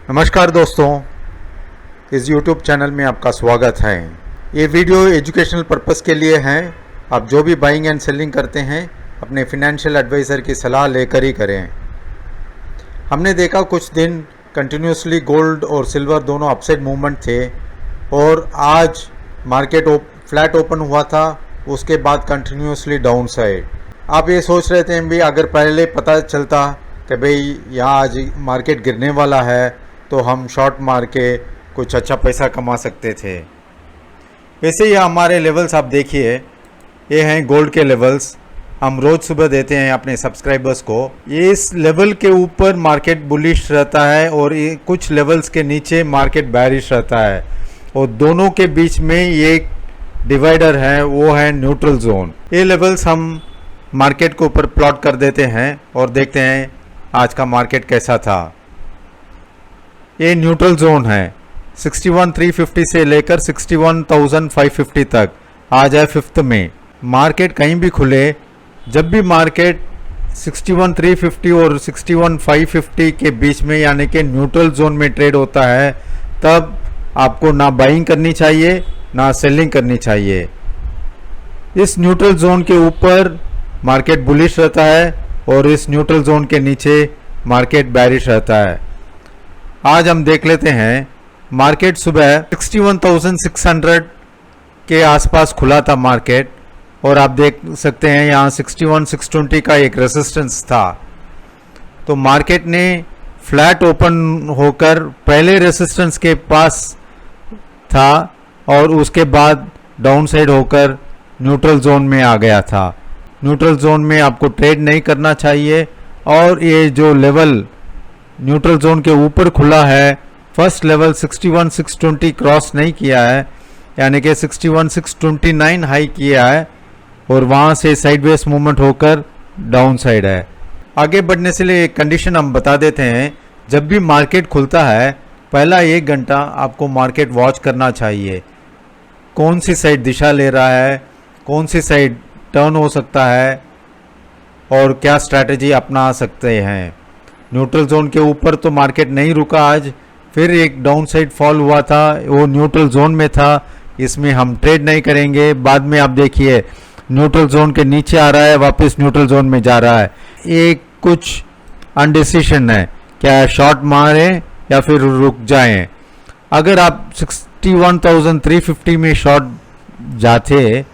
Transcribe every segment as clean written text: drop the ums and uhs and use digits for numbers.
नमस्कार दोस्तों, इस YouTube चैनल में आपका स्वागत है। ये वीडियो एजुकेशनल पर्पस के लिए है। आप जो भी बाइंग एंड सेलिंग करते हैं अपने फिनेंशियल एडवाइज़र की सलाह लेकर ही करें। हमने देखा कुछ दिन कंटिन्यूसली गोल्ड और सिल्वर दोनों अपसाइड मूवमेंट थे और आज मार्केट फ्लैट ओपन हुआ था, उसके बाद कंटिन्यूसली डाउन साइड। आप ये सोच रहे थे भी अगर पहले पता चलता कि भाई यहाँ आज मार्केट गिरने वाला है तो हम शॉर्ट मार के कुछ अच्छा पैसा कमा सकते थे। वैसे ही हमारे लेवल्स आप देखिए, ये हैं गोल्ड के लेवल्स। हम रोज़ सुबह देते हैं अपने सब्सक्राइबर्स को। ये इस लेवल के ऊपर मार्केट बुलिश रहता है और ये कुछ लेवल्स के नीचे मार्केट बैरिश रहता है और दोनों के बीच में ये एक डिवाइडर है, वो है न्यूट्रल जोन। ये लेवल्स हम मार्केट के ऊपर प्लॉट कर देते हैं और देखते हैं आज का मार्केट कैसा था। ये न्यूट्रल जोन है, 61,350 से लेकर 61,550 तक। आज है 5 मई। मार्केट कहीं भी खुले, जब भी मार्केट 61,350 और 61,550 के बीच में यानी कि न्यूट्रल जोन में ट्रेड होता है, तब आपको ना बाइंग करनी चाहिए ना सेलिंग करनी चाहिए। इस न्यूट्रल जोन के ऊपर मार्केट बुलिश रहता है और इस न्यूट्रल जोन के नीचे मार्केट बैरिश रहता है। आज हम देख लेते हैं, मार्केट सुबह 61,600 के आसपास खुला था मार्केट और आप देख सकते हैं यहाँ 61,620 का एक रेजिस्टेंस था। तो मार्केट ने फ्लैट ओपन होकर पहले रेजिस्टेंस के पास था और उसके बाद डाउन साइड होकर न्यूट्रल जोन में आ गया था। न्यूट्रल जोन में आपको ट्रेड नहीं करना चाहिए और ये जो लेवल न्यूट्रल जोन के ऊपर खुला है, फर्स्ट लेवल 61,620 क्रॉस नहीं किया है, यानी कि 61,629 हाई किया है और वहाँ से साइडवेज मूवमेंट होकर डाउन साइड है। आगे बढ़ने से लिए एक कंडीशन हम बता देते हैं। जब भी मार्केट खुलता है पहला 1 घंटा आपको मार्केट वॉच करना चाहिए, कौन सी साइड दिशा ले रहा है, कौन सी साइड टर्न हो सकता है और क्या स्ट्रैटेजी अपना सकते हैं। न्यूट्रल जोन के ऊपर तो मार्केट नहीं रुका आज, फिर एक डाउन साइड फॉल हुआ था, वो न्यूट्रल जोन में था, इसमें हम ट्रेड नहीं करेंगे। बाद में आप देखिए न्यूट्रल जोन के नीचे आ रहा है, वापस न्यूट्रल जोन में जा रहा है। एक कुछ अनडिसीजन है, क्या शॉर्ट मारें या फिर रुक जाएं। अगर आप 61,350 में शॉर्ट जाते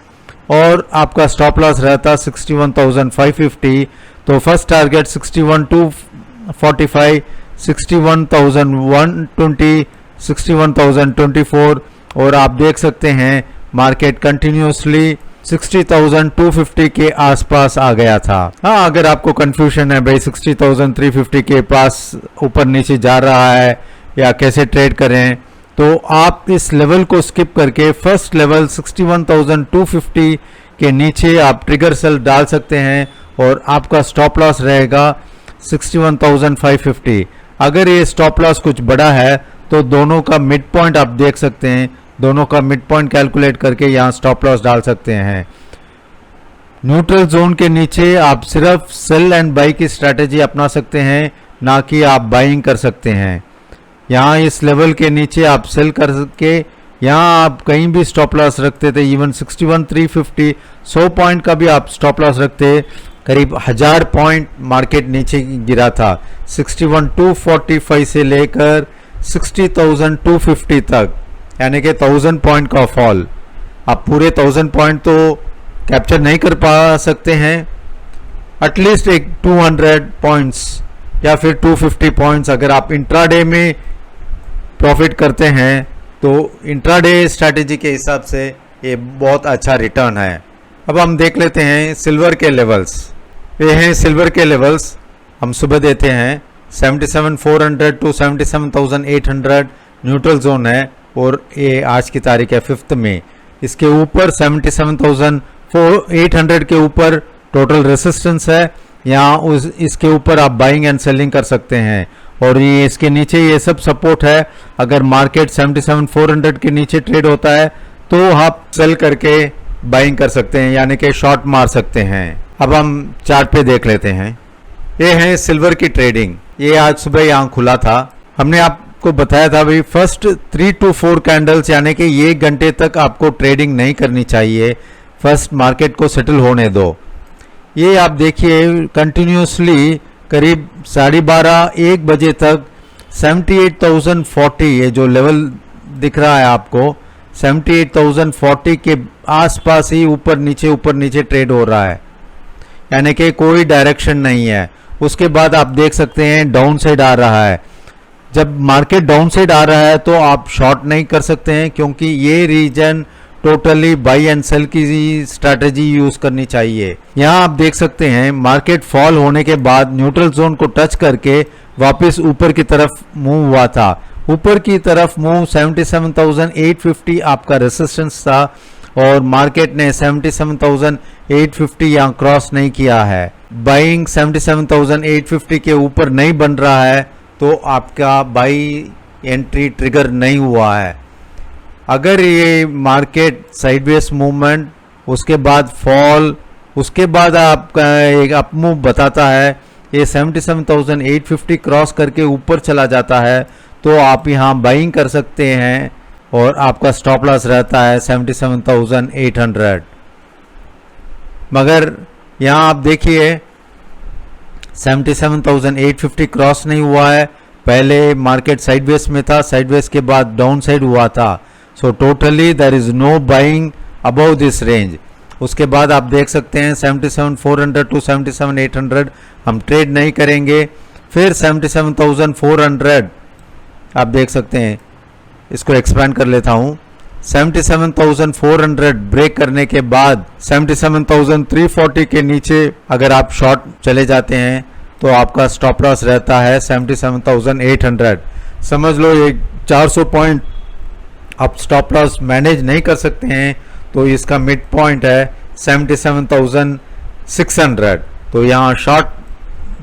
और आपका स्टॉप लॉस रहता 61,550, तो फर्स्ट टारगेट 61,245, 61,120, 61,024 और आप देख सकते हैं मार्केट कंटिन्यूसली 60,250 के आसपास आ गया था। हाँ, अगर आपको कंफ्यूजन है भाई 60,350 के पास ऊपर नीचे जा रहा है या कैसे ट्रेड करें, तो आप इस लेवल को स्किप करके फर्स्ट लेवल 61,250 के नीचे आप ट्रिगर सेल डाल सकते हैं और आपका स्टॉप लॉस रहेगा 61,550। अगर ये स्टॉप लॉस कुछ बड़ा है तो दोनों का मिड पॉइंट आप देख सकते हैं, दोनों का मिड पॉइंट कैलकुलेट करके यहाँ स्टॉप लॉस डाल सकते हैं। न्यूट्रल जोन के नीचे आप सिर्फ सेल एंड बाई की स्ट्रैटेजी अपना सकते हैं, ना कि आप बाइंग कर सकते हैं। यहाँ इस लेवल के नीचे आप सेल करके यहाँ आप कहीं भी स्टॉप लॉस रखते थे, इवन 61,350 100 पॉइंट का भी आप स्टॉप लॉस रखते, करीब 1000 पॉइंट मार्केट नीचे गिरा था 61,245 से लेकर 60,250 तक, यानी कि 1000 पॉइंट का फॉल। आप पूरे 1000 पॉइंट तो कैप्चर नहीं कर पा सकते हैं, एटलीस्ट एक 200 पॉइंट्स या फिर 250 पॉइंट्स अगर आप इंट्राडे में प्रॉफिट करते हैं तो इंट्राडे स्ट्रैटेजी के हिसाब से ये बहुत अच्छा रिटर्न है। अब हम देख लेते हैं सिल्वर के लेवल्स। ये हैं सिल्वर के लेवल्स, हम सुबह देते हैं 77,400 टू 77,800 न्यूट्रल जोन है और ये आज की तारीख है 5 मई। इसके ऊपर 77,800 के ऊपर टोटल रेसिस्टेंस है, यहाँ इसके ऊपर आप बाइंग एंड सेलिंग कर सकते हैं और ये इसके नीचे ये सब सपोर्ट है। अगर मार्केट 77,400 के नीचे ट्रेड होता है तो आप सेल करके बाइंग कर सकते हैं, यानी कि शॉर्ट मार सकते हैं। अब हम चार्ट पे देख लेते हैं। ये है सिल्वर की ट्रेडिंग। ये आज सुबह यहाँ खुला था। हमने आप आपको बताया था भाई, फर्स्ट 3 to 4 कैंडल्स यानी कि 1 घंटे तक आपको ट्रेडिंग नहीं करनी चाहिए, फर्स्ट मार्केट को सेटल होने दो। ये आप देखिए कंटिन्यूसली करीब 12:30-1 बजे तक 78,040, ये जो लेवल दिख रहा है आपको 78,040 के आसपास ही ऊपर नीचे ट्रेड हो रहा है, यानी कि कोई डायरेक्शन नहीं है। उसके बाद आप देख सकते हैं डाउन साइड आ रहा है। जब मार्केट डाउन साइड आ रहा है तो आप शॉर्ट नहीं कर सकते हैं, क्योंकि ये region totally buy and sell की स्ट्रैटेजी यूज करनी चाहिए। यहाँ आप देख सकते हैं मार्केट फॉल होने के बाद न्यूट्रल जोन को टच करके वापस ऊपर की तरफ मूव हुआ था। ऊपर की तरफ मूव 77,850 आपका रेजिस्टेंस था और मार्केट ने 77,850 यहाँ क्रॉस नहीं किया है। बाइंग 77,850 के ऊपर नहीं बन रहा है तो आपका बाई एंट्री ट्रिगर नहीं हुआ है। अगर ये मार्केट साइडवेज मूवमेंट, उसके बाद फॉल, उसके बाद आपका एक अप मूव बताता है, ये 77,850 क्रॉस करके ऊपर चला जाता है तो आप यहाँ बाइंग कर सकते हैं और आपका स्टॉप लॉस रहता है 77,800। मगर यहाँ आप देखिए 77,850 क्रॉस नहीं हुआ है, पहले मार्केट साइडवेज में था, साइडवेज के बाद डाउन साइड हुआ था। So totally there is no buying above this range. उसके बाद आप देख सकते हैं 77,400 to 77,800 हम ट्रेड नहीं करेंगे। फिर 77,400 आप देख सकते हैं, इसको एक्सपेंड कर लेता हूँ। 77,400 ब्रेक करने के बाद 77,340 के नीचे अगर आप शॉर्ट चले जाते हैं तो आपका स्टॉप लॉस रहता है 77,800। समझ लो ये 400 पॉइंट आप स्टॉप लॉस मैनेज नहीं कर सकते हैं तो इसका मिड पॉइंट है 77,600। तो यहाँ शॉर्ट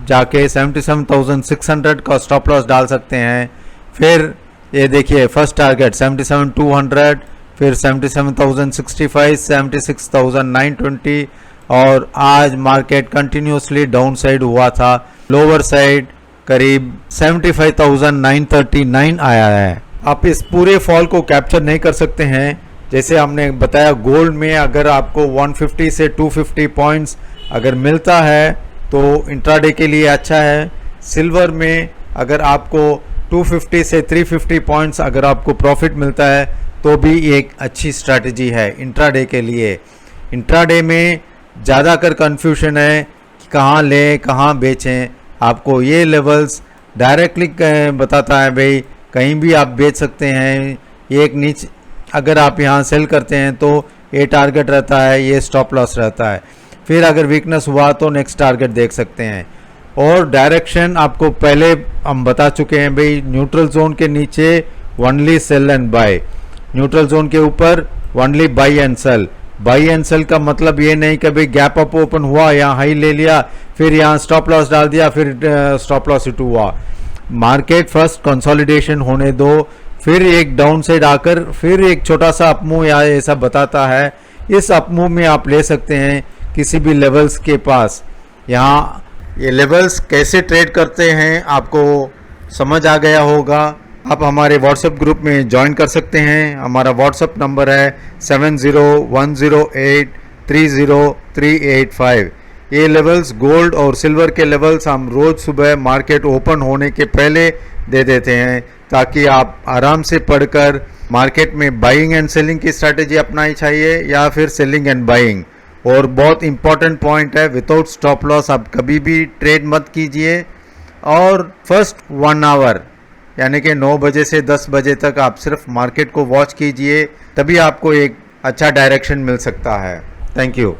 जाके 77,600 का स्टॉप लॉस डाल सकते हैं। फिर ये देखिए फर्स्ट टारगेट 77,200, फिर 77,065, 76,920 और आज मार्केट कंटिन्यूसली डाउन साइड हुआ था। लोअर साइड करीब 75,939 आया है। आप इस पूरे फॉल को कैप्चर नहीं कर सकते हैं। जैसे हमने बताया गोल्ड में अगर आपको 150 से 250 पॉइंट्स अगर मिलता है तो इंट्राडे के लिए अच्छा है। सिल्वर में अगर आपको 250 से 350 पॉइंट्स अगर आपको प्रॉफिट मिलता है तो भी एक अच्छी स्ट्रैटेजी है इंट्राडे के लिए। इंट्राडे में ज़्यादातर कन्फ्यूजन है कि कहाँ लें कहाँ बेचें। आपको ये लेवल्स डायरेक्टली बताता है भाई कहीं भी आप बेच सकते हैं। एक नीचे अगर आप यहाँ सेल करते हैं तो ये टारगेट रहता है, ये स्टॉप लॉस रहता है। फिर अगर वीकनेस हुआ तो नेक्स्ट टारगेट देख सकते हैं। और डायरेक्शन आपको पहले हम बता चुके हैं भाई, न्यूट्रल जोन के नीचे only sell and buy, neutral zone के ऊपर only buy and sell. Buy and sell का मतलब ये नहीं कि भाई गैप अप ओपन हुआ, यहाँ हाई ले लिया, फिर यहाँ स्टॉप लॉस डाल दिया, फिर स्टॉप लॉस हिट हुआ। मार्केट फर्स्ट कंसोलिडेशन होने दो, फिर एक डाउन साइड आकर फिर एक छोटा सा अपमूव या ऐसा बताता है। इस अपमूव में आप ले सकते हैं किसी भी लेवल्स के पास। यहाँ ये लेवल्स कैसे ट्रेड करते हैं आपको समझ आ गया होगा। आप हमारे व्हाट्सएप ग्रुप में ज्वाइन कर सकते हैं। हमारा व्हाट्सएप नंबर है 7010830385। ये लेवल्स गोल्ड और सिल्वर के लेवल्स हम रोज़ सुबह मार्केट ओपन होने के पहले दे देते हैं ताकि आप आराम से पढ़कर मार्केट में बाइंग एंड सेलिंग की स्ट्रैटेजी अपनानी चाहिए या फिर सेलिंग एंड बाइंग। और बहुत इंपॉर्टेंट पॉइंट है, विदाउट स्टॉप लॉस आप कभी भी ट्रेड मत कीजिए। और फर्स्ट 1 आवर यानी कि 9 बजे से 10 बजे तक आप सिर्फ मार्केट को वॉच कीजिए, तभी आपको एक अच्छा डायरेक्शन मिल सकता है। Thank you.